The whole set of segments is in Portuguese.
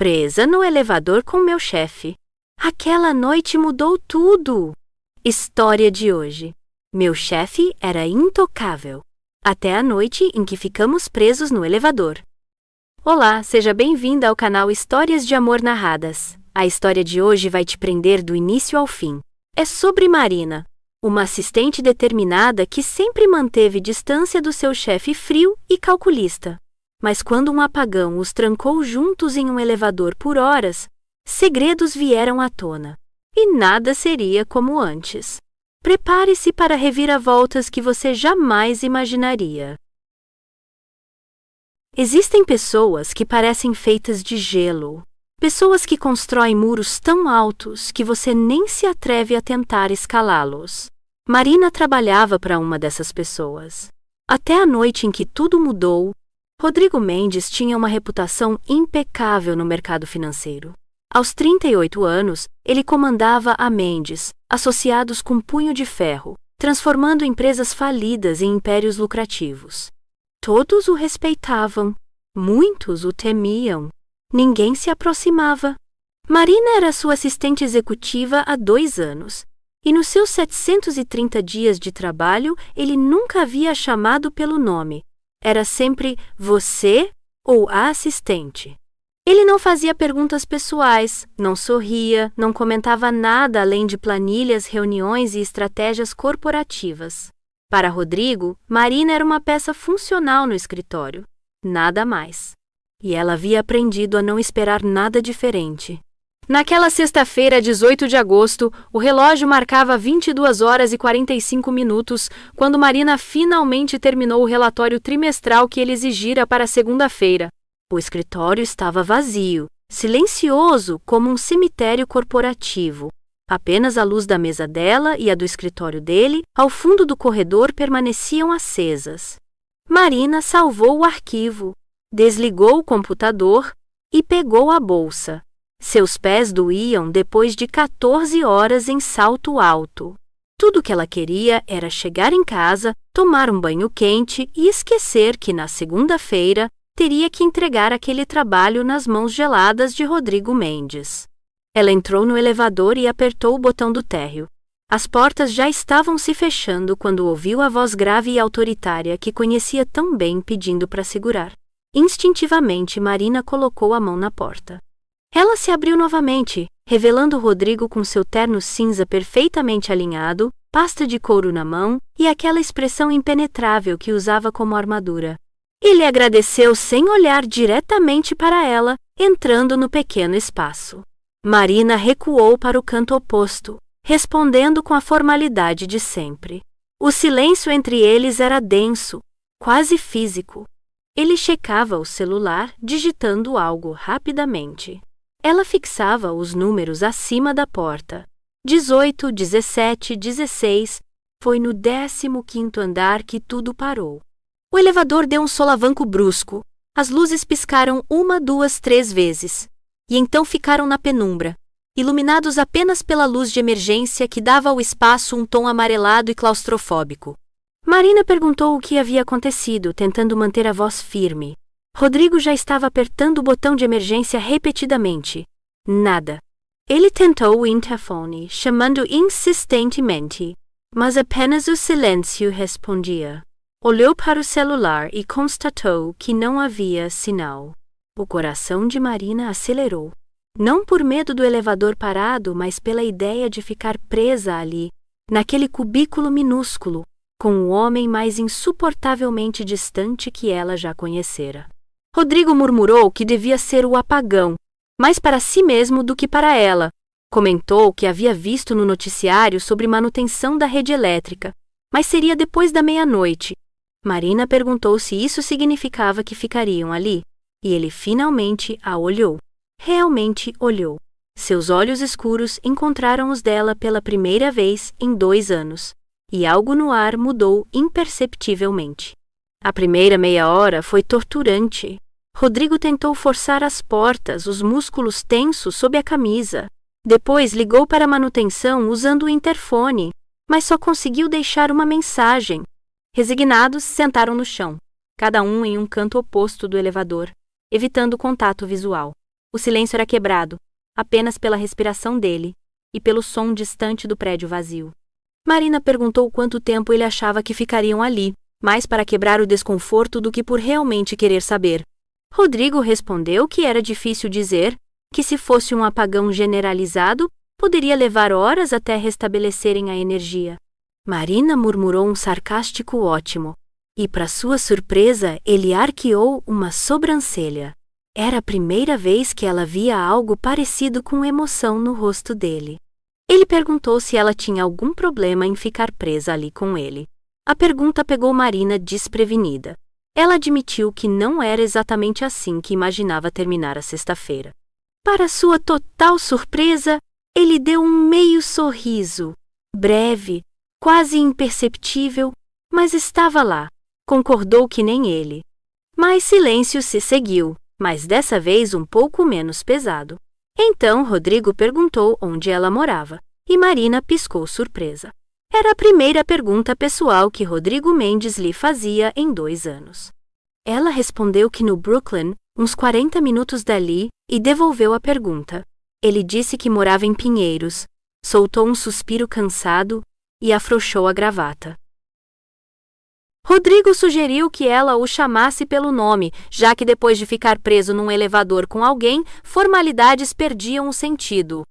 Presa no elevador com meu chefe. Aquela noite mudou tudo. História de hoje. Meu chefe era intocável. Até a noite em que ficamos presos no elevador. Olá, seja bem-vinda ao canal Histórias de Amor Narradas. A história de hoje vai te prender do início ao fim. É sobre Marina, uma assistente determinada que sempre manteve distância do seu chefe frio e calculista. Mas quando um apagão os trancou juntos em um elevador por horas, segredos vieram à tona. E nada seria como antes. Prepare-se para reviravoltas que você jamais imaginaria. Existem pessoas que parecem feitas de gelo. Pessoas que constroem muros tão altos que você nem se atreve a tentar escalá-los. Marina trabalhava para uma dessas pessoas. Até a noite em que tudo mudou, Rodrigo Mendes tinha uma reputação impecável no mercado financeiro. Aos 38 anos, ele comandava a Mendes, associados com punho de ferro, transformando empresas falidas em impérios lucrativos. Todos o respeitavam, muitos o temiam. Ninguém se aproximava. Marina era sua assistente executiva há 2 anos, e nos seus 730 dias de trabalho ele nunca havia chamado pelo nome. Era sempre você ou a assistente. Ele não fazia perguntas pessoais, não sorria, não comentava nada além de planilhas, reuniões e estratégias corporativas. Para Rodrigo, Marina era uma peça funcional no escritório, nada mais. E ela havia aprendido a não esperar nada diferente. Naquela sexta-feira, 18 de agosto, o relógio marcava 22 horas e 45 minutos quando Marina finalmente terminou o relatório trimestral que ele exigira para segunda-feira. O escritório estava vazio, silencioso como um cemitério corporativo. Apenas a luz da mesa dela e a do escritório dele, ao fundo do corredor, permaneciam acesas. Marina salvou o arquivo, desligou o computador e pegou a bolsa. Seus pés doíam depois de 14 horas em salto alto. Tudo o que ela queria era chegar em casa, tomar um banho quente e esquecer que na segunda-feira teria que entregar aquele trabalho nas mãos geladas de Rodrigo Mendes. Ela entrou no elevador e apertou o botão do térreo. As portas já estavam se fechando quando ouviu a voz grave e autoritária que conhecia tão bem pedindo para segurar. Instintivamente, Marina colocou a mão na porta. Ela se abriu novamente, revelando Rodrigo com seu terno cinza perfeitamente alinhado, pasta de couro na mão e aquela expressão impenetrável que usava como armadura. Ele agradeceu sem olhar diretamente para ela, entrando no pequeno espaço. Marina recuou para o canto oposto, respondendo com a formalidade de sempre. O silêncio entre eles era denso, quase físico. Ele checava o celular, digitando algo rapidamente. Ela fixava os números acima da porta. 18, 17, 16. Foi no 15º andar que tudo parou. O elevador deu um solavanco brusco. As luzes piscaram 1, 2, 3 vezes. E então ficaram na penumbra, iluminados apenas pela luz de emergência que dava ao espaço um tom amarelado e claustrofóbico. Marina perguntou o que havia acontecido, tentando manter a voz firme. Rodrigo já estava apertando o botão de emergência repetidamente. Nada. Ele tentou o interfone, chamando insistentemente, mas apenas o silêncio respondia. Olhou para o celular e constatou que não havia sinal. O coração de Marina acelerou. Não por medo do elevador parado, mas pela ideia de ficar presa ali, naquele cubículo minúsculo, com o homem mais insuportavelmente distante que ela já conhecera. Rodrigo murmurou que devia ser o apagão, mais para si mesmo do que para ela. Comentou que havia visto no noticiário sobre manutenção da rede elétrica, mas seria depois da meia-noite. Marina perguntou se isso significava que ficariam ali, e ele finalmente a olhou. Realmente olhou. Seus olhos escuros encontraram os dela pela primeira vez em 2 anos, e algo no ar mudou imperceptivelmente. A primeira meia hora foi torturante. Rodrigo tentou forçar as portas, os músculos tensos sob a camisa. Depois ligou para a manutenção usando o interfone, mas só conseguiu deixar uma mensagem. Resignados, sentaram no chão, cada um em um canto oposto do elevador, evitando contato visual. O silêncio era quebrado, apenas pela respiração dele e pelo som distante do prédio vazio. Marina perguntou quanto tempo ele achava que ficariam ali, mais para quebrar o desconforto do que por realmente querer saber. Rodrigo respondeu que era difícil dizer, que se fosse um apagão generalizado, poderia levar horas até restabelecerem a energia. Marina murmurou um sarcástico ótimo, e para sua surpresa ele arqueou uma sobrancelha. Era a primeira vez que ela via algo parecido com emoção no rosto dele. Ele perguntou se ela tinha algum problema em ficar presa ali com ele. A pergunta pegou Marina desprevenida. Ela admitiu que não era exatamente assim que imaginava terminar a sexta-feira. Para sua total surpresa, ele deu um meio sorriso, breve, quase imperceptível, mas estava lá. Concordou que nem ele. Mas silêncio se seguiu, mas dessa vez um pouco menos pesado. Então Rodrigo perguntou onde ela morava, e Marina piscou surpresa. Era a primeira pergunta pessoal que Rodrigo Mendes lhe fazia em 2 anos. Ela respondeu que no Brooklyn, uns 40 minutos dali, e devolveu a pergunta. Ele disse que morava em Pinheiros, soltou um suspiro cansado e afrouxou a gravata. Rodrigo sugeriu que ela o chamasse pelo nome, já que depois de ficar preso num elevador com alguém, formalidades perdiam o sentido.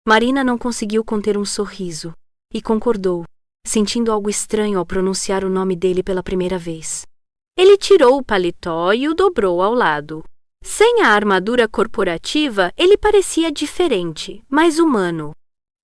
Marina não conseguiu conter um sorriso e concordou, sentindo algo estranho ao pronunciar o nome dele pela primeira vez. Ele tirou o paletó e o dobrou ao lado. Sem a armadura corporativa, ele parecia diferente, mais humano.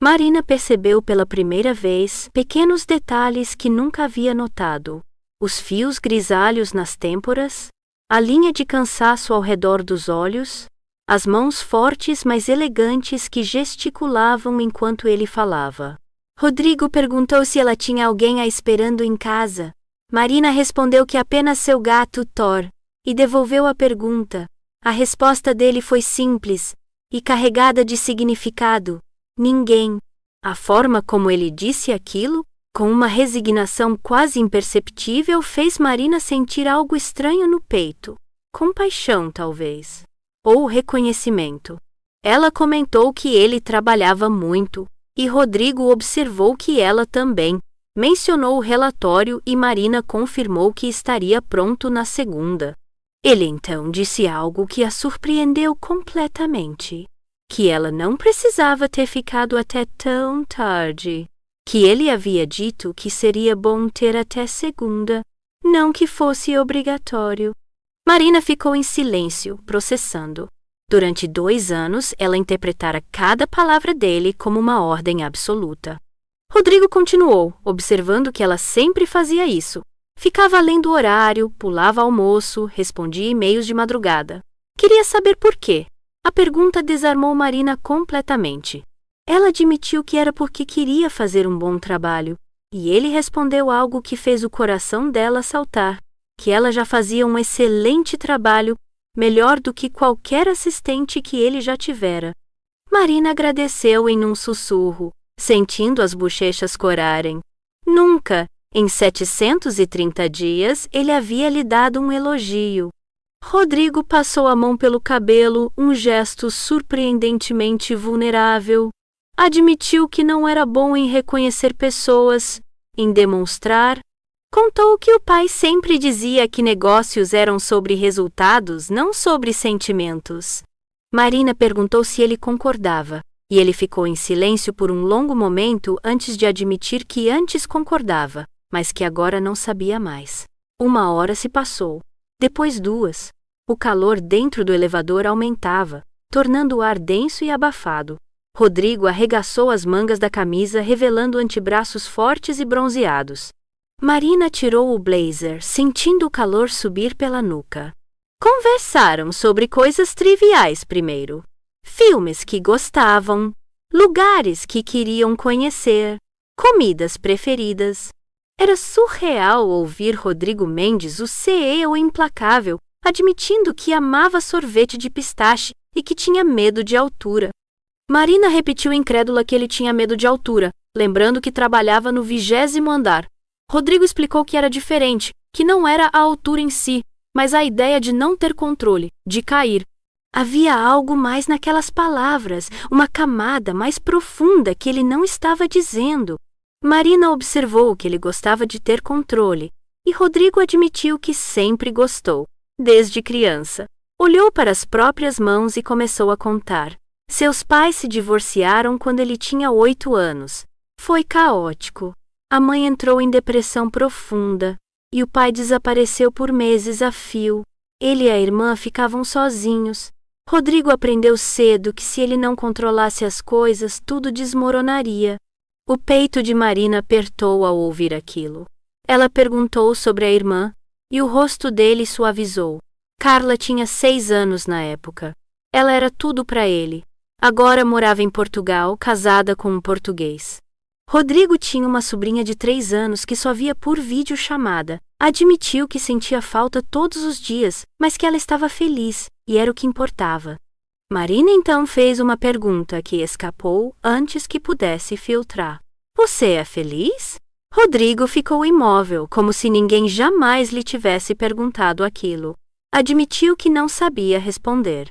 Marina percebeu pela primeira vez pequenos detalhes que nunca havia notado. Os fios grisalhos nas têmporas, a linha de cansaço ao redor dos olhos, as mãos fortes mas elegantes que gesticulavam enquanto ele falava. Rodrigo perguntou se ela tinha alguém a esperando em casa. Marina respondeu que apenas seu gato Thor, e devolveu a pergunta. A resposta dele foi simples e carregada de significado. Ninguém. A forma como ele disse aquilo, com uma resignação quase imperceptível, fez Marina sentir algo estranho no peito. Compaixão, talvez. Ou reconhecimento. Ela comentou que ele trabalhava muito, e Rodrigo observou que ela também. Mencionou o relatório e Marina confirmou que estaria pronto na segunda. Ele então disse algo que a surpreendeu completamente. Que ela não precisava ter ficado até tão tarde. Que ele havia dito que seria bom ter até segunda, não que fosse obrigatório. Marina ficou em silêncio, processando. Durante 2 anos, ela interpretara cada palavra dele como uma ordem absoluta. Rodrigo continuou, observando que ela sempre fazia isso. Ficava além do horário, pulava almoço, respondia e-mails de madrugada. Queria saber por quê. A pergunta desarmou Marina completamente. Ela admitiu que era porque queria fazer um bom trabalho, e ele respondeu algo que fez o coração dela saltar, que ela já fazia um excelente trabalho, melhor do que qualquer assistente que ele já tivera. Marina agradeceu em um sussurro, sentindo as bochechas corarem. Nunca, em 730 dias, ele havia lhe dado um elogio. Rodrigo passou a mão pelo cabelo, um gesto surpreendentemente vulnerável. Admitiu que não era bom em reconhecer pessoas, em demonstrar. Contou que o pai sempre dizia que negócios eram sobre resultados, não sobre sentimentos. Marina perguntou se ele concordava, e ele ficou em silêncio por um longo momento antes de admitir que antes concordava, mas que agora não sabia mais. 1 hora se passou, depois 2. O calor dentro do elevador aumentava, tornando o ar denso e abafado. Rodrigo arregaçou as mangas da camisa, revelando antebraços fortes e bronzeados. Marina tirou o blazer, sentindo o calor subir pela nuca. Conversaram sobre coisas triviais primeiro. Filmes que gostavam, lugares que queriam conhecer, comidas preferidas. Era surreal ouvir Rodrigo Mendes, o CEO implacável, admitindo que amava sorvete de pistache e que tinha medo de altura. Marina repetiu incrédula que ele tinha medo de altura, lembrando que trabalhava no 20º andar. Rodrigo explicou que era diferente, que não era a altura em si, mas a ideia de não ter controle, de cair. Havia algo mais naquelas palavras, uma camada mais profunda que ele não estava dizendo. Marina observou que ele gostava de ter controle, e Rodrigo admitiu que sempre gostou, desde criança. Olhou para as próprias mãos e começou a contar. Seus pais se divorciaram quando ele tinha 8 anos. Foi caótico. A mãe entrou em depressão profunda, e o pai desapareceu por meses a fio. Ele e a irmã ficavam sozinhos. Rodrigo aprendeu cedo que se ele não controlasse as coisas, tudo desmoronaria. O peito de Marina apertou ao ouvir aquilo. Ela perguntou sobre a irmã, e o rosto dele suavizou. Carla tinha 6 anos na época. Ela era tudo para ele. Agora morava em Portugal, casada com um português. Rodrigo tinha uma sobrinha de 3 anos que só via por videochamada. Admitiu que sentia falta todos os dias, mas que ela estava feliz, e era o que importava. Marina então fez uma pergunta que escapou antes que pudesse filtrar. Você é feliz? Rodrigo ficou imóvel, como se ninguém jamais lhe tivesse perguntado aquilo. Admitiu que não sabia responder.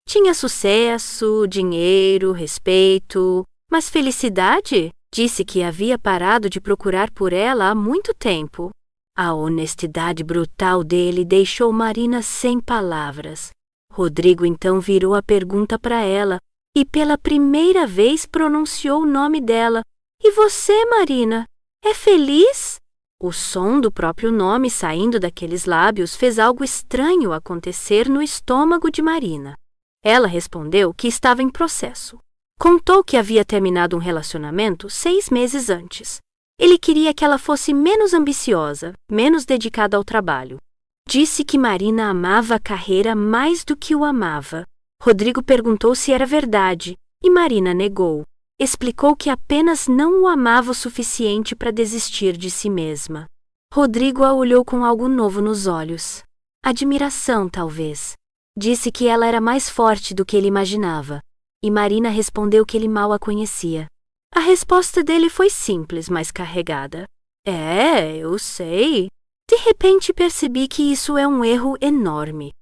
Tinha sucesso, dinheiro, respeito, mas felicidade? Disse que havia parado de procurar por ela há muito tempo. A honestidade brutal dele deixou Marina sem palavras. Rodrigo então virou a pergunta para ela e pela primeira vez pronunciou o nome dela. E você, Marina, é feliz? O som do próprio nome saindo daqueles lábios fez algo estranho acontecer no estômago de Marina. Ela respondeu que estava em processo. Contou que havia terminado um relacionamento 6 meses antes. Ele queria que ela fosse menos ambiciosa, menos dedicada ao trabalho. Disse que Marina amava a carreira mais do que o amava. Rodrigo perguntou se era verdade, e Marina negou. Explicou que apenas não o amava o suficiente para desistir de si mesma. Rodrigo a olhou com algo novo nos olhos. Admiração, talvez. Disse que ela era mais forte do que ele imaginava, e Marina respondeu que ele mal a conhecia. A resposta dele foi simples, mas carregada. É, eu sei. De repente percebi que isso é um erro enorme.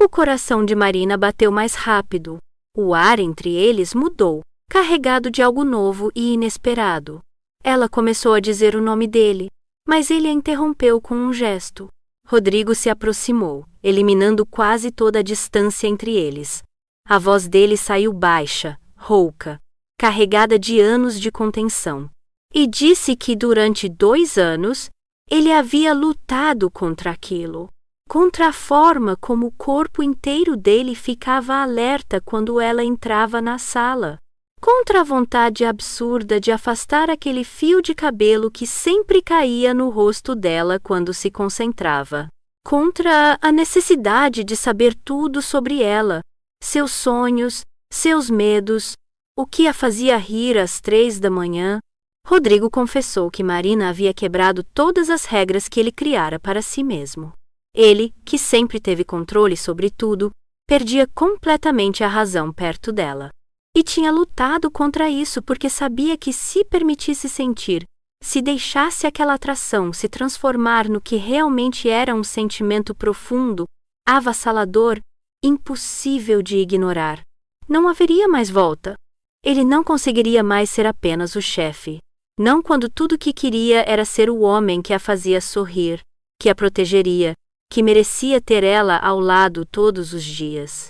O coração de Marina bateu mais rápido. O ar entre eles mudou, carregado de algo novo e inesperado. Ela começou a dizer o nome dele, mas ele a interrompeu com um gesto. Rodrigo se aproximou, eliminando quase toda a distância entre eles. A voz dele saiu baixa, rouca, carregada de anos de contenção. E disse que durante 2 anos ele havia lutado contra aquilo. Contra a forma como o corpo inteiro dele ficava alerta quando ela entrava na sala. Contra a vontade absurda de afastar aquele fio de cabelo que sempre caía no rosto dela quando se concentrava. Contra a necessidade de saber tudo sobre ela, seus sonhos, seus medos, o que a fazia rir às 3 da manhã. Rodrigo confessou que Marina havia quebrado todas as regras que ele criara para si mesmo. Ele, que sempre teve controle sobre tudo, perdia completamente a razão perto dela. E tinha lutado contra isso porque sabia que se permitisse sentir, se deixasse aquela atração se transformar no que realmente era um sentimento profundo, avassalador, impossível de ignorar, não haveria mais volta. Ele não conseguiria mais ser apenas o chefe. Não quando tudo o que queria era ser o homem que a fazia sorrir, que a protegeria, que merecia ter ela ao lado todos os dias.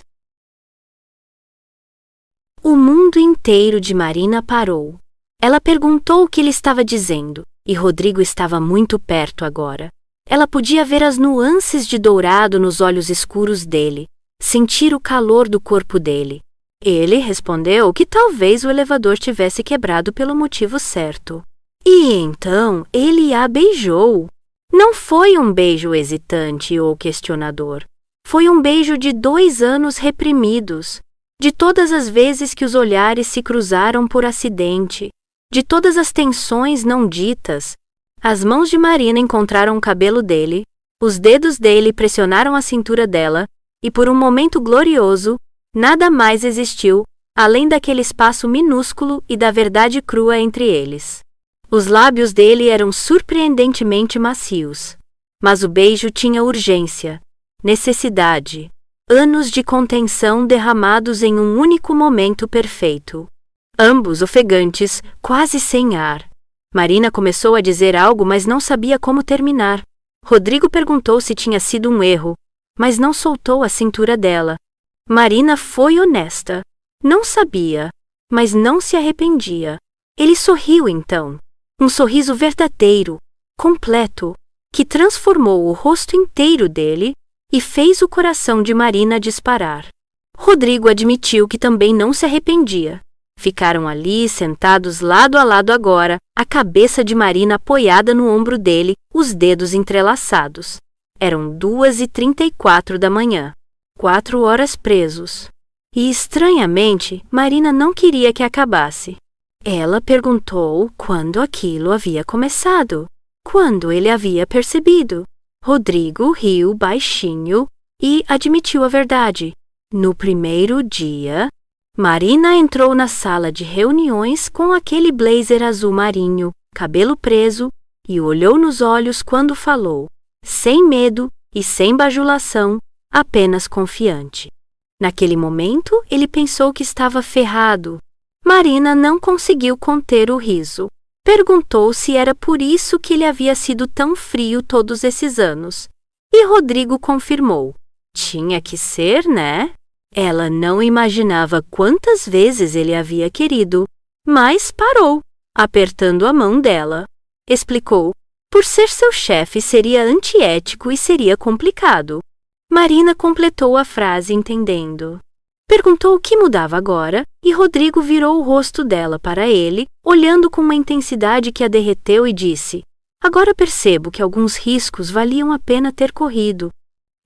O mundo inteiro de Marina parou. Ela perguntou o que ele estava dizendo, e Rodrigo estava muito perto agora. Ela podia ver as nuances de dourado nos olhos escuros dele, sentir o calor do corpo dele. Ele respondeu que talvez o elevador tivesse quebrado pelo motivo certo. E então ele a beijou. Não foi um beijo hesitante ou questionador. Foi um beijo de 2 anos reprimidos, de todas as vezes que os olhares se cruzaram por acidente, de todas as tensões não ditas. As mãos de Marina encontraram o cabelo dele, os dedos dele pressionaram a cintura dela, e por um momento glorioso, nada mais existiu, além daquele espaço minúsculo e da verdade crua entre eles. Os lábios dele eram surpreendentemente macios, mas o beijo tinha urgência, necessidade. Anos de contenção derramados em um único momento perfeito. Ambos ofegantes, quase sem ar. Marina começou a dizer algo, mas não sabia como terminar. Rodrigo perguntou se tinha sido um erro, mas não soltou a cintura dela. Marina foi honesta. Não sabia, mas não se arrependia. Ele sorriu então. Um sorriso verdadeiro, completo, que transformou o rosto inteiro dele e fez o coração de Marina disparar. Rodrigo admitiu que também não se arrependia. Ficaram ali, sentados lado a lado agora, a cabeça de Marina apoiada no ombro dele, os dedos entrelaçados. Eram 2h34 da manhã. 4 horas presos. E, estranhamente, Marina não queria que acabasse. Ela perguntou quando aquilo havia começado, quando ele havia percebido. Rodrigo riu baixinho e admitiu a verdade. No primeiro dia, Marina entrou na sala de reuniões com aquele blazer azul marinho, cabelo preso, e olhou nos olhos quando falou, sem medo e sem bajulação, apenas confiante. Naquele momento, ele pensou que estava ferrado. Marina não conseguiu conter o riso. Perguntou se era por isso que ele havia sido tão frio todos esses anos. E Rodrigo confirmou. Tinha que ser, né? Ela não imaginava quantas vezes ele havia querido, mas parou, apertando a mão dela. Explicou. Por ser seu chefe seria antiético e seria complicado. Marina completou a frase entendendo. Perguntou o que mudava agora e Rodrigo virou o rosto dela para ele, olhando com uma intensidade que a derreteu e disse: agora percebo que alguns riscos valiam a pena ter corrido.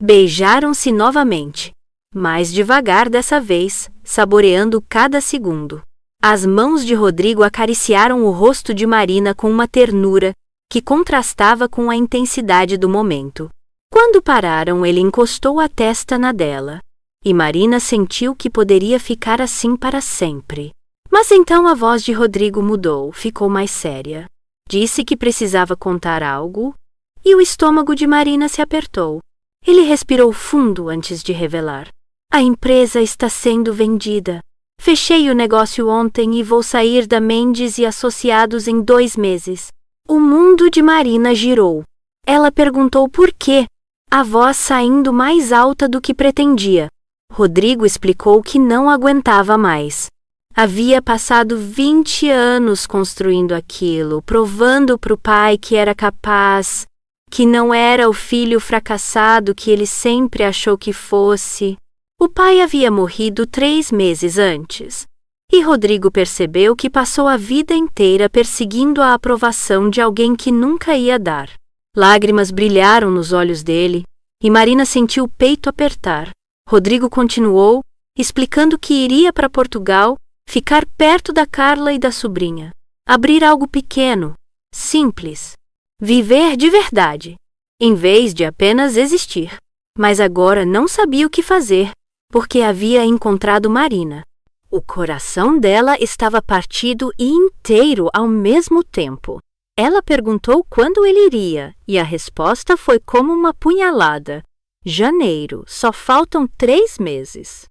Beijaram-se novamente, mais devagar dessa vez, saboreando cada segundo. As mãos de Rodrigo acariciaram o rosto de Marina com uma ternura que contrastava com a intensidade do momento. Quando pararam, ele encostou a testa na dela. E Marina sentiu que poderia ficar assim para sempre. Mas então a voz de Rodrigo mudou, ficou mais séria. Disse que precisava contar algo, e o estômago de Marina se apertou. Ele respirou fundo antes de revelar. A empresa está sendo vendida. Fechei o negócio ontem e vou sair da Mendes e Associados em 2 meses. O mundo de Marina girou. Ela perguntou por quê, a voz saindo mais alta do que pretendia. Rodrigo explicou que não aguentava mais. Havia passado 20 anos construindo aquilo, provando para o pai que era capaz, que não era o filho fracassado que ele sempre achou que fosse. O pai havia morrido 3 meses antes, e Rodrigo percebeu que passou a vida inteira perseguindo a aprovação de alguém que nunca ia dar. Lágrimas brilharam nos olhos dele, e Marina sentiu o peito apertar. Rodrigo continuou, explicando que iria para Portugal, ficar perto da Carla e da sobrinha. Abrir algo pequeno, simples. Viver de verdade, em vez de apenas existir. Mas agora não sabia o que fazer, porque havia encontrado Marina. O coração dela estava partido e inteiro ao mesmo tempo. Ela perguntou quando ele iria, e a resposta foi como uma punhalada. Janeiro, só faltam 3 meses.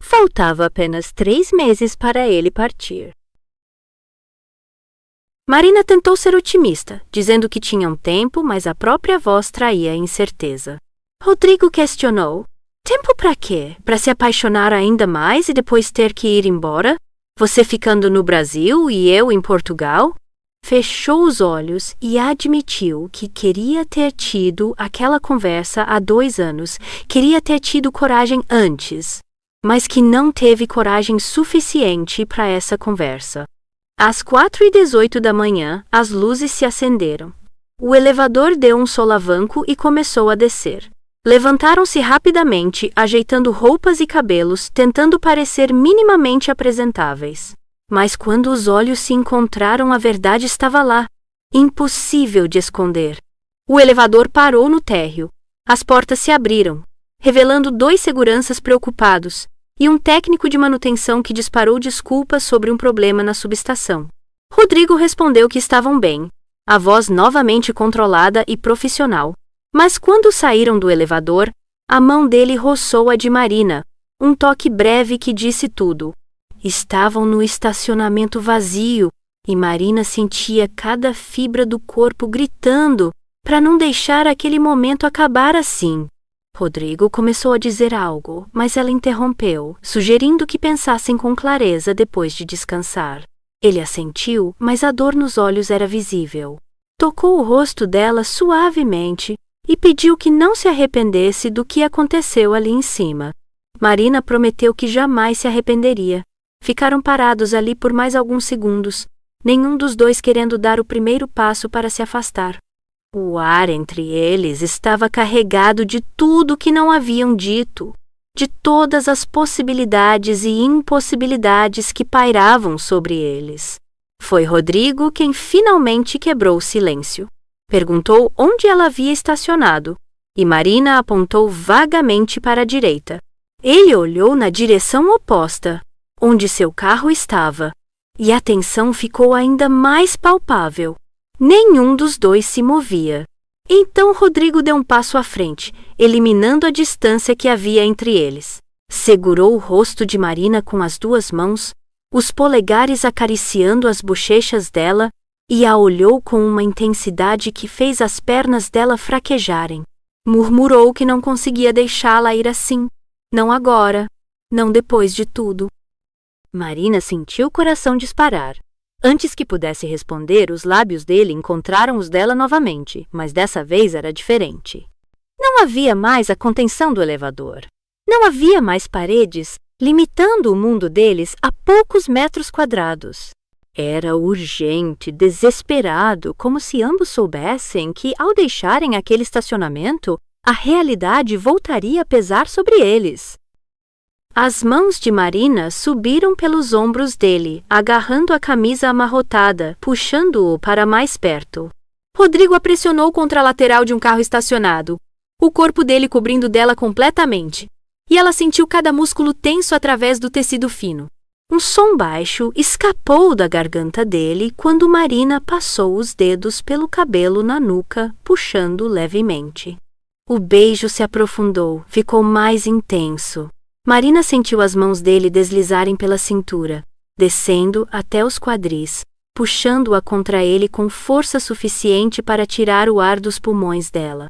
Faltava apenas 3 meses para ele partir. Marina tentou ser otimista, dizendo que tinham tempo, mas a própria voz traía a incerteza. Rodrigo questionou. Tempo para quê? Para se apaixonar ainda mais e depois ter que ir embora? Você ficando no Brasil e eu em Portugal? Fechou os olhos e admitiu que queria ter tido aquela conversa há 2 anos, queria ter tido coragem antes, mas que não teve coragem suficiente para essa conversa. Às 4h18 da manhã, as luzes se acenderam. O elevador deu um solavanco e começou a descer. Levantaram-se rapidamente, ajeitando roupas e cabelos, tentando parecer minimamente apresentáveis. Mas quando os olhos se encontraram, a verdade estava lá, impossível de esconder. O elevador parou no térreo. As portas se abriram, revelando 2 seguranças preocupados e um técnico de manutenção que disparou desculpas sobre um problema na subestação. Rodrigo respondeu que estavam bem, a voz novamente controlada e profissional. Mas quando saíram do elevador, A mão dele roçou a de Marina, um toque breve que disse tudo. Estavam no estacionamento vazio, e Marina sentia cada fibra do corpo gritando para não deixar aquele momento acabar assim. Rodrigo começou a dizer algo, mas ela interrompeu, sugerindo que pensassem com clareza depois de descansar. Ele assentiu, mas a dor nos olhos era visível. Tocou o rosto dela suavemente e pediu que não se arrependesse do que aconteceu ali em cima. Marina prometeu que jamais se arrependeria. Ficaram parados ali por mais alguns segundos, nenhum dos dois querendo dar o primeiro passo para se afastar. O ar entre eles estava carregado de tudo que não haviam dito, de todas as possibilidades e impossibilidades que pairavam sobre eles. Foi Rodrigo quem finalmente quebrou o silêncio. Perguntou onde ela havia estacionado, e Marina apontou vagamente para a direita. Ele olhou na direção oposta, onde seu carro estava, e a tensão ficou ainda mais palpável. Nenhum dos dois se movia. Então Rodrigo deu um passo à frente, eliminando a distância que havia entre eles. Segurou o rosto de Marina com as duas mãos, os polegares acariciando as bochechas dela, e a olhou com uma intensidade que fez as pernas dela fraquejarem. Murmurou que não conseguia deixá-la ir assim. Não agora, não depois de tudo. Marina sentiu o coração disparar. Antes que pudesse responder, os lábios dele encontraram os dela novamente, mas dessa vez era diferente. Não havia mais a contenção do elevador. Não havia mais paredes, limitando o mundo deles a poucos metros quadrados. Era urgente, desesperado, como se ambos soubessem que, ao deixarem aquele estacionamento, a realidade voltaria a pesar sobre eles. As mãos de Marina subiram pelos ombros dele, agarrando a camisa amarrotada, puxando-o para mais perto. Rodrigo a pressionou contra a lateral de um carro estacionado, o corpo dele cobrindo dela completamente, e ela sentiu cada músculo tenso através do tecido fino. Um som baixo escapou da garganta dele quando Marina passou os dedos pelo cabelo na nuca, puxando levemente. O beijo se aprofundou, ficou mais intenso. Marina sentiu as mãos dele deslizarem pela cintura, descendo até os quadris, puxando-a contra ele com força suficiente para tirar o ar dos pulmões dela.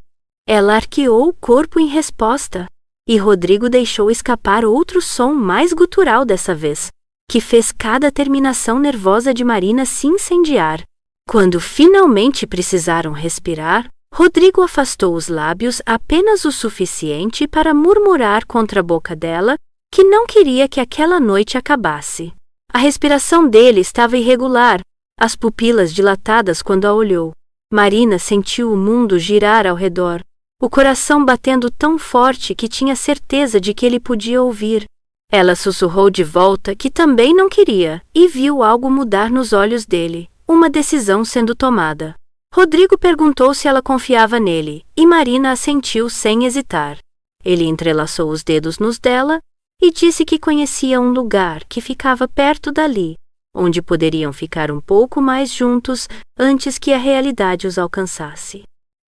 Ela arqueou o corpo em resposta, e Rodrigo deixou escapar outro som mais gutural dessa vez, que fez cada terminação nervosa de Marina se incendiar. Quando finalmente precisaram respirar, Rodrigo afastou os lábios apenas o suficiente para murmurar contra a boca dela que não queria que aquela noite acabasse. A respiração dele estava irregular, as pupilas dilatadas quando a olhou. Marina sentiu o mundo girar ao redor, o coração batendo tão forte que tinha certeza de que ele podia ouvir. Ela sussurrou de volta que também não queria e viu algo mudar nos olhos dele, uma decisão sendo tomada. Rodrigo perguntou se ela confiava nele, e Marina assentiu sem hesitar. Ele entrelaçou os dedos nos dela e disse que conhecia um lugar que ficava perto dali, onde poderiam ficar um pouco mais juntos antes que a realidade os alcançasse.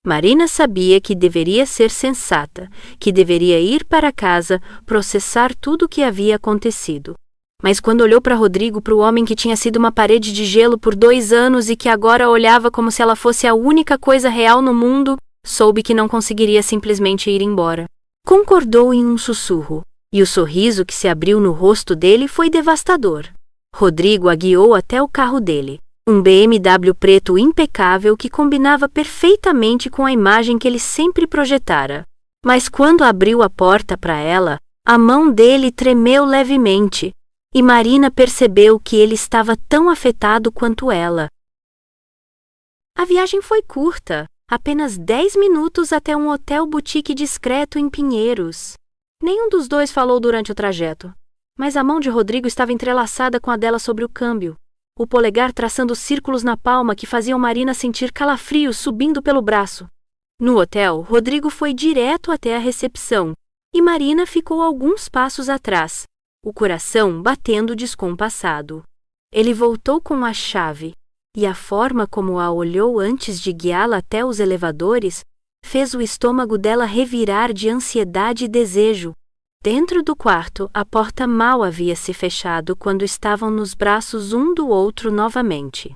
Marina sabia que deveria ser sensata, que deveria ir para casa processar tudo o que havia acontecido. Mas quando olhou para Rodrigo, para o homem que tinha sido uma parede de gelo por 2 anos e que agora olhava como se ela fosse a única coisa real no mundo, soube que não conseguiria simplesmente ir embora. Concordou em um sussurro, e o sorriso que se abriu no rosto dele foi devastador. Rodrigo a guiou até o carro dele, um BMW preto impecável que combinava perfeitamente com a imagem que ele sempre projetara. Mas quando abriu a porta para ela, a mão dele tremeu levemente, e Marina percebeu que ele estava tão afetado quanto ela. A viagem foi curta, apenas 10 minutos até um hotel boutique discreto em Pinheiros. Nenhum dos dois falou durante o trajeto, mas a mão de Rodrigo estava entrelaçada com a dela sobre o câmbio, o polegar traçando círculos na palma que faziam Marina sentir calafrios subindo pelo braço. No hotel, Rodrigo foi direto até a recepção, e Marina ficou alguns passos atrás, o coração batendo descompassado. Ele voltou com a chave, e a forma como a olhou antes de guiá-la até os elevadores fez o estômago dela revirar de ansiedade e desejo. Dentro do quarto, a porta mal havia se fechado quando estavam nos braços um do outro novamente.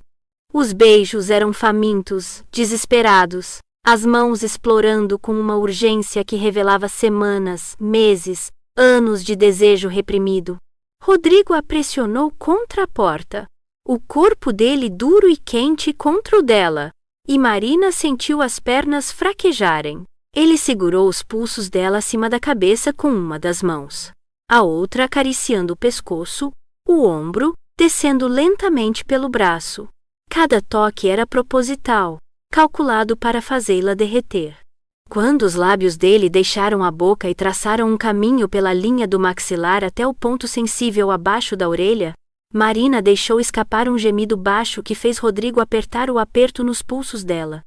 Os beijos eram famintos, desesperados, as mãos explorando com uma urgência que revelava semanas, meses, anos de desejo reprimido. Rodrigo a pressionou contra a porta, o corpo dele duro e quente contra o dela, e Marina sentiu as pernas fraquejarem. Ele segurou os pulsos dela acima da cabeça com uma das mãos, a outra acariciando o pescoço, o ombro, descendo lentamente pelo braço. Cada toque era proposital, calculado para fazê-la derreter. Quando os lábios dele deixaram a boca e traçaram um caminho pela linha do maxilar até o ponto sensível abaixo da orelha, Marina deixou escapar um gemido baixo que fez Rodrigo apertar o aperto nos pulsos dela.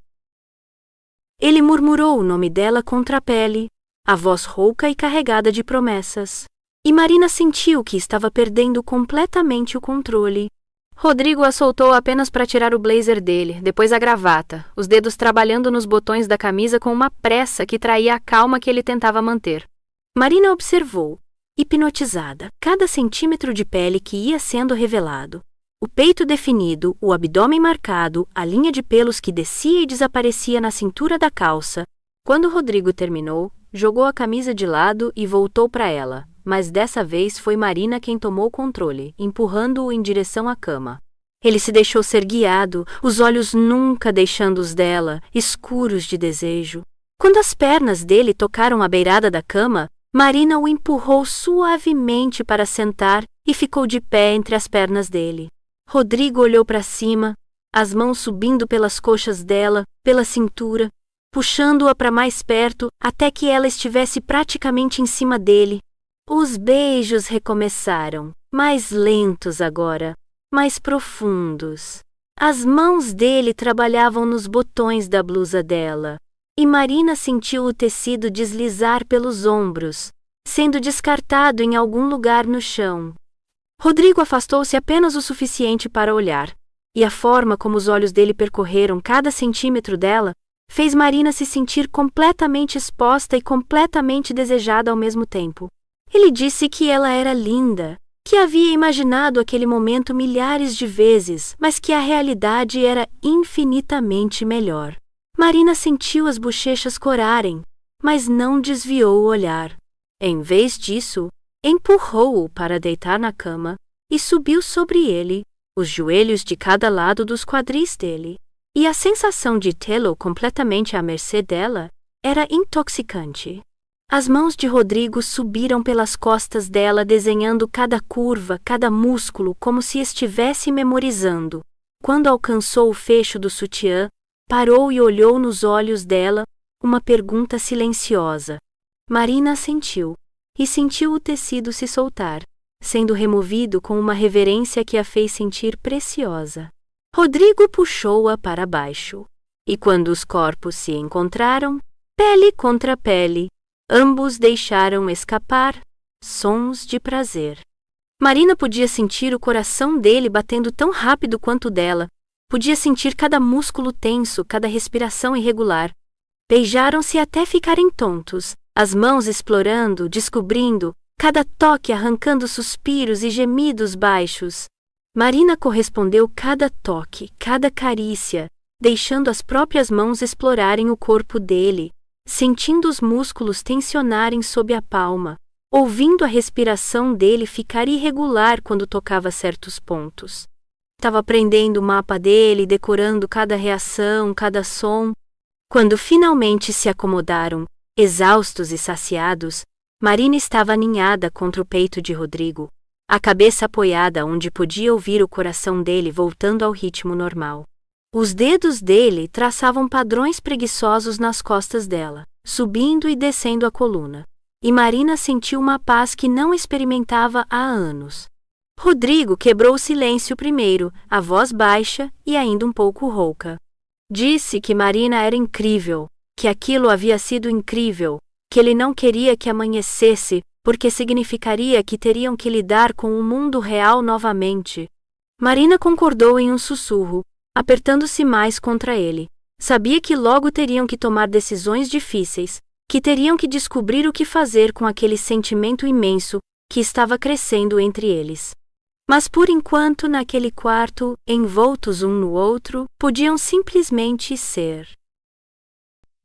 Ele murmurou o nome dela contra a pele, a voz rouca e carregada de promessas. E Marina sentiu que estava perdendo completamente o controle. Rodrigo a soltou apenas para tirar o blazer dele, depois a gravata, os dedos trabalhando nos botões da camisa com uma pressa que traía a calma que ele tentava manter. Marina observou, hipnotizada, cada centímetro de pele que ia sendo revelado. O peito definido, o abdômen marcado, a linha de pelos que descia e desaparecia na cintura da calça. Quando Rodrigo terminou, jogou a camisa de lado e voltou para ela, mas dessa vez foi Marina quem tomou o controle, empurrando-o em direção à cama. Ele se deixou ser guiado, os olhos nunca deixando os dela, escuros de desejo. Quando as pernas dele tocaram a beirada da cama, Marina o empurrou suavemente para sentar e ficou de pé entre as pernas dele. Rodrigo olhou para cima, as mãos subindo pelas coxas dela, pela cintura, puxando-a para mais perto até que ela estivesse praticamente em cima dele. Os beijos recomeçaram, mais lentos agora, mais profundos. As mãos dele trabalhavam nos botões da blusa dela, e Marina sentiu o tecido deslizar pelos ombros, sendo descartado em algum lugar no chão. Rodrigo afastou-se apenas o suficiente para olhar, e a forma como os olhos dele percorreram cada centímetro dela fez Marina se sentir completamente exposta e completamente desejada ao mesmo tempo. Ele disse que ela era linda, que havia imaginado aquele momento milhares de vezes, mas que a realidade era infinitamente melhor. Marina sentiu as bochechas corarem, mas não desviou o olhar. Em vez disso, empurrou-o para deitar na cama e subiu sobre ele, os joelhos de cada lado dos quadris dele. E a sensação de tê-lo completamente à mercê dela era intoxicante. As mãos de Rodrigo subiram pelas costas dela, desenhando cada curva, cada músculo, como se estivesse memorizando. Quando alcançou o fecho do sutiã, parou e olhou nos olhos dela, uma pergunta silenciosa. Marina assentiu, e sentiu o tecido se soltar, sendo removido com uma reverência que a fez sentir preciosa. Rodrigo puxou-a para baixo, e quando os corpos se encontraram, pele contra pele, ambos deixaram escapar sons de prazer. Marina podia sentir o coração dele batendo tão rápido quanto o dela, podia sentir cada músculo tenso, cada respiração irregular. Beijaram-se até ficarem tontos, as mãos explorando, descobrindo, cada toque arrancando suspiros e gemidos baixos. Marina correspondeu cada toque, cada carícia, deixando as próprias mãos explorarem o corpo dele, sentindo os músculos tensionarem sob a palma, ouvindo a respiração dele ficar irregular quando tocava certos pontos. Estava aprendendo o mapa dele, decorando cada reação, cada som. Quando finalmente se acomodaram, exaustos e saciados, Marina estava aninhada contra o peito de Rodrigo, a cabeça apoiada onde podia ouvir o coração dele voltando ao ritmo normal. Os dedos dele traçavam padrões preguiçosos nas costas dela, subindo e descendo a coluna. E Marina sentiu uma paz que não experimentava há anos. Rodrigo quebrou o silêncio primeiro, a voz baixa e ainda um pouco rouca. Disse que Marina era incrível, que aquilo havia sido incrível, que ele não queria que amanhecesse, porque significaria que teriam que lidar com o mundo real novamente. Marina concordou em um sussurro, apertando-se mais contra ele, Sabia que logo teriam que tomar decisões difíceis, que teriam que descobrir o que fazer com aquele sentimento imenso que estava crescendo entre eles. Mas por enquanto, naquele quarto, envoltos um no outro, podiam simplesmente ser.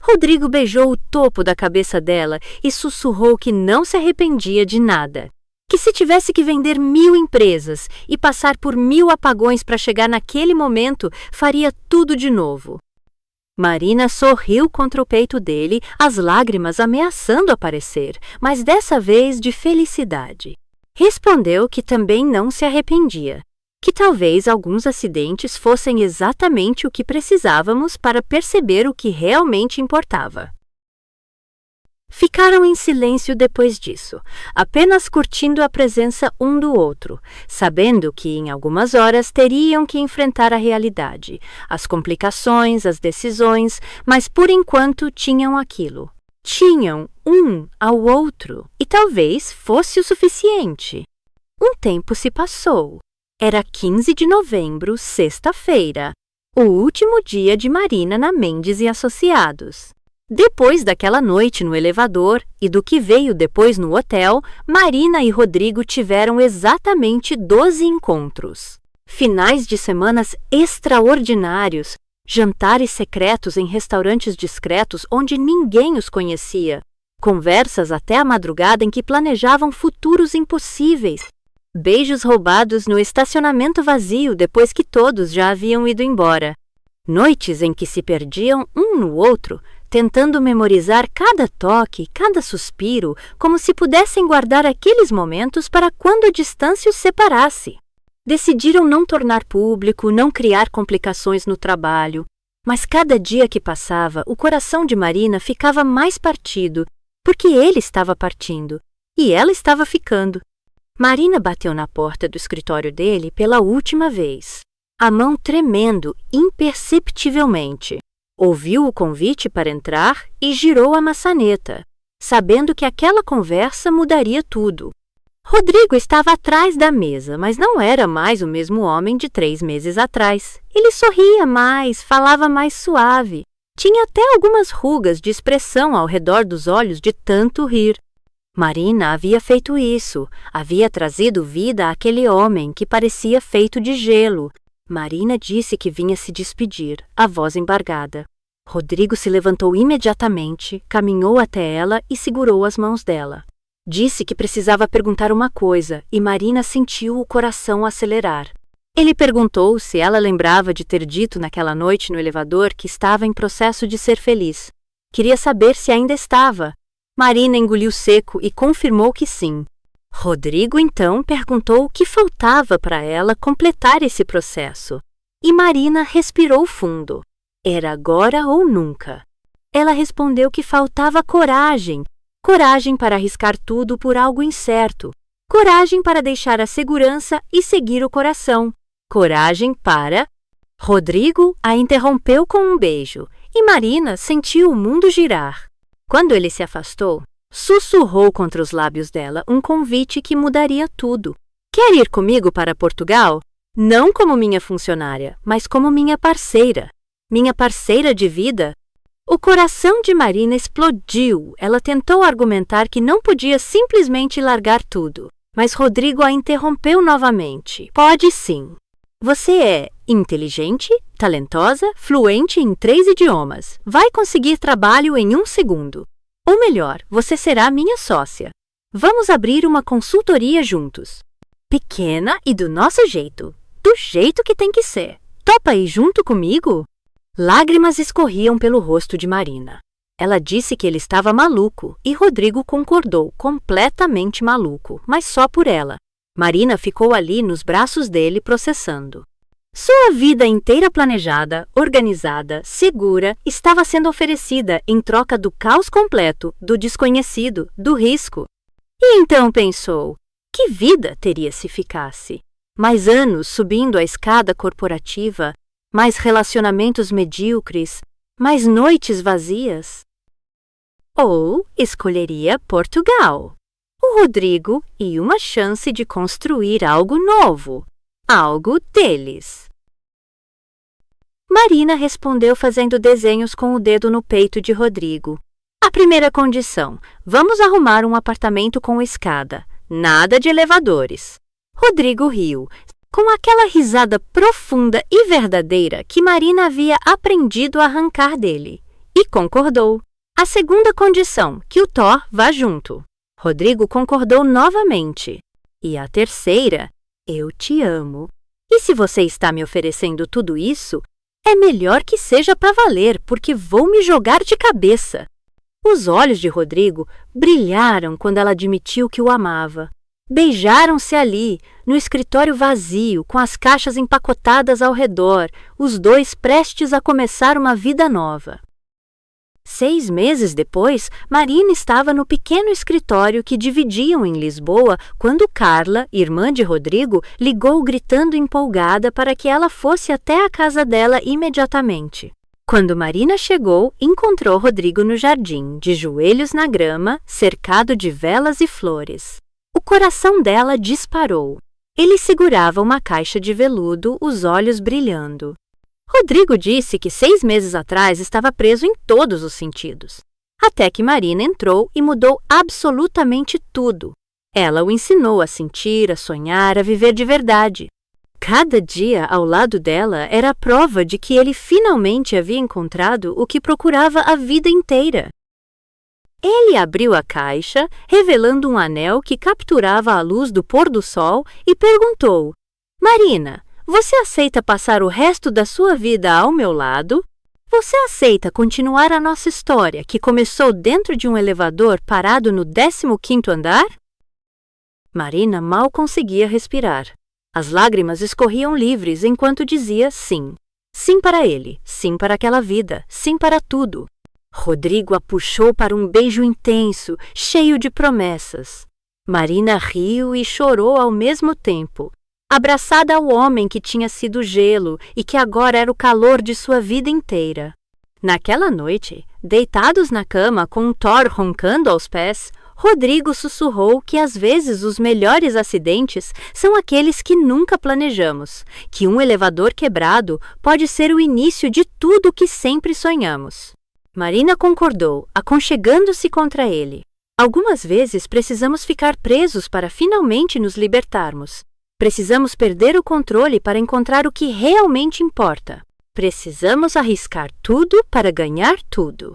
Rodrigo beijou o topo da cabeça dela e sussurrou que não se arrependia de nada. Que se tivesse que vender 1000 empresas e passar por 1000 apagões para chegar naquele momento, faria tudo de novo. Marina sorriu contra o peito dele, as lágrimas ameaçando aparecer, mas dessa vez de felicidade. Respondeu que também não se arrependia, que talvez alguns acidentes fossem exatamente o que precisávamos para perceber o que realmente importava. Ficaram em silêncio depois disso, apenas curtindo a presença um do outro, sabendo que em algumas horas teriam que enfrentar a realidade, as complicações, as decisões, mas por enquanto tinham aquilo. Tinham um ao outro, e talvez fosse o suficiente. Um tempo se passou. Era 15 de novembro, sexta-feira, o último dia de Marina na Mendes e Associados. Depois daquela noite no elevador e do que veio depois no hotel, Marina e Rodrigo tiveram exatamente 12 encontros. Finais de semanas extraordinários, jantares secretos em restaurantes discretos onde ninguém os conhecia, conversas até a madrugada em que planejavam futuros impossíveis, beijos roubados no estacionamento vazio depois que todos já haviam ido embora, noites em que se perdiam um no outro, tentando memorizar cada toque, cada suspiro, como se pudessem guardar aqueles momentos para quando a distância os separasse. Decidiram não tornar público, não criar complicações no trabalho, mas cada dia que passava, o coração de Marina ficava mais partido, porque ele estava partindo, e ela estava ficando. Marina bateu na porta do escritório dele pela última vez, a mão tremendo imperceptivelmente. Ouviu o convite para entrar e girou a maçaneta, sabendo que aquela conversa mudaria tudo. Rodrigo estava atrás da mesa, mas não era mais o mesmo homem de 3 meses atrás. Ele sorria mais, falava mais suave. Tinha até algumas rugas de expressão ao redor dos olhos de tanto rir. Marina havia feito isso, havia trazido vida àquele homem que parecia feito de gelo. Marina disse que vinha se despedir, a voz embargada. Rodrigo se levantou imediatamente, caminhou até ela e segurou as mãos dela. Disse que precisava perguntar uma coisa e Marina sentiu o coração acelerar. Ele perguntou se ela lembrava de ter dito naquela noite no elevador que estava em processo de ser feliz. Queria saber se ainda estava. Marina engoliu seco e confirmou que sim. Rodrigo então perguntou o que faltava para ela completar esse processo. E Marina respirou fundo. Era agora ou nunca. Ela respondeu que faltava coragem. Coragem para arriscar tudo por algo incerto. Coragem para deixar a segurança e seguir o coração. Coragem para... Rodrigo a interrompeu com um beijo e Marina sentiu o mundo girar. Quando ele se afastou, sussurrou contra os lábios dela um convite que mudaria tudo. Quer ir comigo para Portugal? Não como minha funcionária, mas como minha parceira. Minha parceira de vida? O coração de Marina explodiu. Ela tentou argumentar que não podia simplesmente largar tudo. Mas Rodrigo a interrompeu novamente. Pode sim. Você é inteligente, talentosa, fluente em 3 idiomas. Vai conseguir trabalho em 1 segundo. Ou melhor, você será minha sócia. Vamos abrir uma consultoria juntos. Pequena e do nosso jeito. Do jeito que tem que ser. Topa ir junto comigo? Lágrimas escorriam pelo rosto de Marina. Ela disse que ele estava maluco e Rodrigo concordou, completamente maluco, mas só por ela. Marina ficou ali nos braços dele processando. Sua vida inteira planejada, organizada, segura, estava sendo oferecida em troca do caos completo, do desconhecido, do risco. E então pensou, que vida teria se ficasse? Mais anos subindo a escada corporativa, mais relacionamentos medíocres, mais noites vazias? Ou escolheria Portugal, o Rodrigo e uma chance de construir algo novo, algo deles. Marina respondeu fazendo desenhos com o dedo no peito de Rodrigo. A primeira condição: vamos arrumar um apartamento com escada. Nada de elevadores. Rodrigo riu, com aquela risada profunda e verdadeira que Marina havia aprendido a arrancar dele, e concordou. A segunda condição: que o Thor vá junto. Rodrigo concordou novamente. E a terceira: eu te amo. E se você está me oferecendo tudo isso, é melhor que seja para valer, porque vou me jogar de cabeça. Os olhos de Rodrigo brilharam quando ela admitiu que o amava. Beijaram-se ali, no escritório vazio, com as caixas empacotadas ao redor, os dois prestes a começar uma vida nova. 6 meses depois, Marina estava no pequeno escritório que dividiam em Lisboa quando Carla, irmã de Rodrigo, ligou gritando empolgada para que ela fosse até a casa dela imediatamente. Quando Marina chegou, encontrou Rodrigo no jardim, de joelhos na grama, cercado de velas e flores. O coração dela disparou. Ele segurava uma caixa de veludo, os olhos brilhando. Rodrigo disse que 6 meses atrás estava preso em todos os sentidos. Até que Marina entrou e mudou absolutamente tudo. Ela o ensinou a sentir, a sonhar, a viver de verdade. Cada dia ao lado dela era a prova de que ele finalmente havia encontrado o que procurava a vida inteira. Ele abriu a caixa, revelando um anel que capturava a luz do pôr do sol e perguntou: Marina, você aceita passar o resto da sua vida ao meu lado? Você aceita continuar a nossa história, que começou dentro de um elevador parado no 15º andar? Marina mal conseguia respirar. As lágrimas escorriam livres enquanto dizia sim. Sim para ele, sim para aquela vida, sim para tudo. Rodrigo a puxou para um beijo intenso, cheio de promessas. Marina riu e chorou ao mesmo tempo, abraçada ao homem que tinha sido gelo e que agora era o calor de sua vida inteira. Naquela noite, deitados na cama com um Thor roncando aos pés, Rodrigo sussurrou que às vezes os melhores acidentes são aqueles que nunca planejamos, que um elevador quebrado pode ser o início de tudo o que sempre sonhamos. Marina concordou, aconchegando-se contra ele. Algumas vezes precisamos ficar presos para finalmente nos libertarmos. Precisamos perder o controle para encontrar o que realmente importa. Precisamos arriscar tudo para ganhar tudo.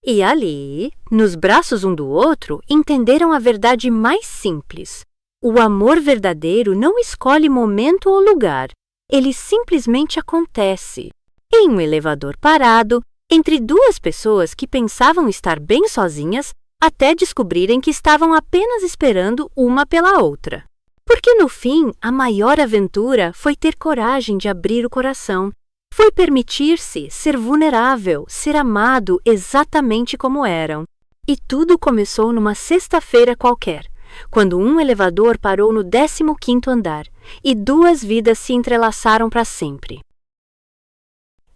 E ali, nos braços um do outro, entenderam a verdade mais simples. O amor verdadeiro não escolhe momento ou lugar. Ele simplesmente acontece. Em um elevador parado, entre duas pessoas que pensavam estar bem sozinhas, até descobrirem que estavam apenas esperando uma pela outra. Porque no fim, a maior aventura foi ter coragem de abrir o coração. Foi permitir-se ser vulnerável, ser amado exatamente como eram. E tudo começou numa sexta-feira qualquer, quando um elevador parou no 15º andar e 2 vidas se entrelaçaram para sempre.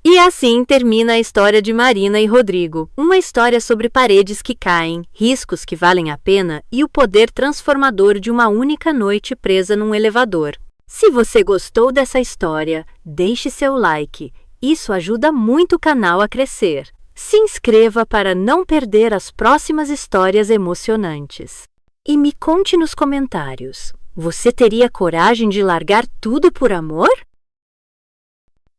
E assim termina a história de Marina e Rodrigo, uma história sobre paredes que caem, riscos que valem a pena e o poder transformador de uma única noite presa num elevador. Se você gostou dessa história, deixe seu like. Isso ajuda muito o canal a crescer. Se inscreva para não perder as próximas histórias emocionantes. E me conte nos comentários, você teria coragem de largar tudo por amor?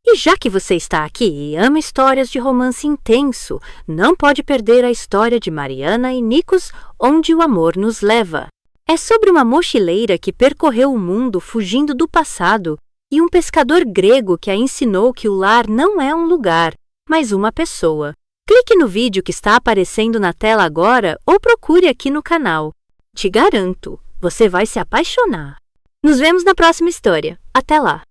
E já que você está aqui e ama histórias de romance intenso, não pode perder a história de Mariana e Nikos, Onde o Amor Nos Leva. É sobre uma mochileira que percorreu o mundo fugindo do passado e um pescador grego que a ensinou que o lar não é um lugar, mas uma pessoa. Clique no vídeo que está aparecendo na tela agora ou procure aqui no canal. Te garanto, você vai se apaixonar. Nos vemos na próxima história. Até lá!